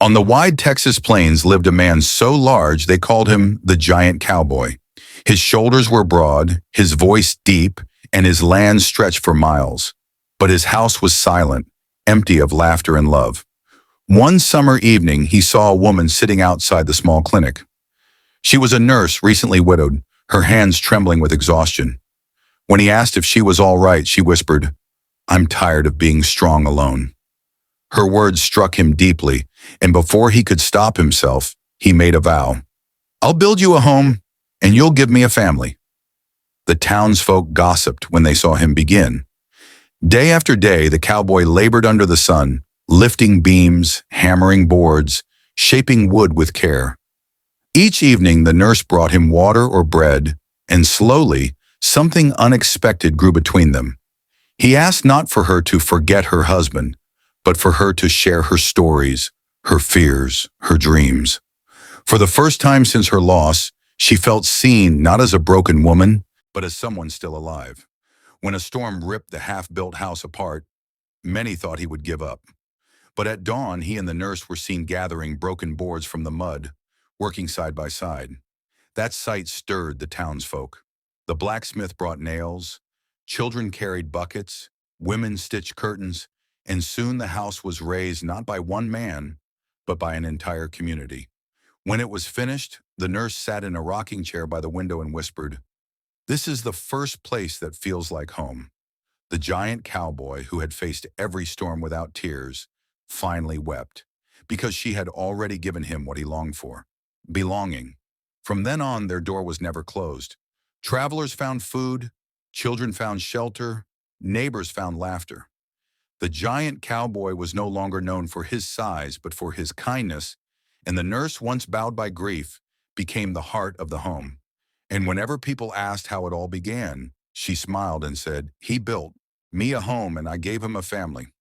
On the wide Texas plains lived a man so large they called him the Giant Cowboy. His shoulders were broad, his voice deep, and his land stretched for miles. But his house was silent, empty of laughter and love. One summer evening, he saw a woman sitting outside the small clinic. She was a nurse, recently widowed, her hands trembling with exhaustion. When he asked if she was all right, she whispered, "I'm tired of being strong alone." Her words struck him deeply, and before he could stop himself, he made a vow. "I'll build you a home, and you'll give me a family." The townsfolk gossiped when they saw him begin. Day after day, the cowboy labored under the sun, lifting beams, hammering boards, shaping wood with care. Each evening, the nurse brought him water or bread, and slowly, something unexpected grew between them. He asked not for her to forget her husband, but for her to share her stories, her fears, her dreams. For the first time since her loss, she felt seen not as a broken woman, but as someone still alive. When a storm ripped the half-built house apart, many thought he would give up. But at dawn, he and the nurse were seen gathering broken boards from the mud, working side by side. That sight stirred the townsfolk. The blacksmith brought nails, children carried buckets, women stitched curtains, and soon the house was raised not by one man, but by an entire community. When it was finished, the nurse sat in a rocking chair by the window and whispered, "This is the first place that feels like home." The giant cowboy, who had faced every storm without tears, finally wept, because she had already given him what he longed for: belonging. From then on, their door was never closed. Travelers found food, children found shelter, neighbors found laughter. The giant cowboy was no longer known for his size, but for his kindness, and the nurse, once bowed by grief, became the heart of the home. And whenever people asked how it all began, she smiled and said, "He built me a home and I gave him a family."